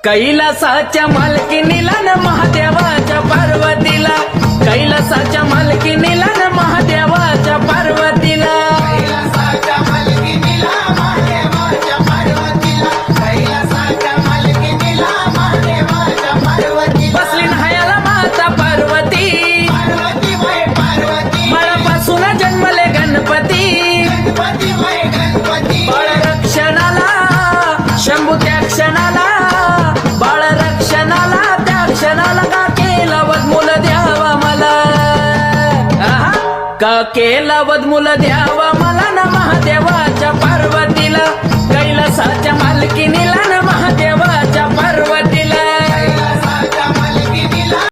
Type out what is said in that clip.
कैलासाच्या मालकीनीला न महादेवाच्या पार्वतीला, कैलासाच्या मालकीनीला न महादेवाच्या पार्वतीला, कैलासाच्या मालकीनीला महादेवाच्या पार्वतीला, कैलासाच्या मालकीनीला महादेवाच्या पार्वतीला बसली न्हायाला माता पार्वती, पार्वती वय पार्वती बाळापासून जन्मले गणपती, गणपती वय गणपती बाळ रक्षणाला शंभू त्या क्षणाला, बाळ रक्षणाला त्या क्षणाला का केला वदमूल द्यावा मला, आहा, का केला वदमूल द्यावा मला न महादेवाच्या पार्वतीला, कैलासाच्या मालकीनीला न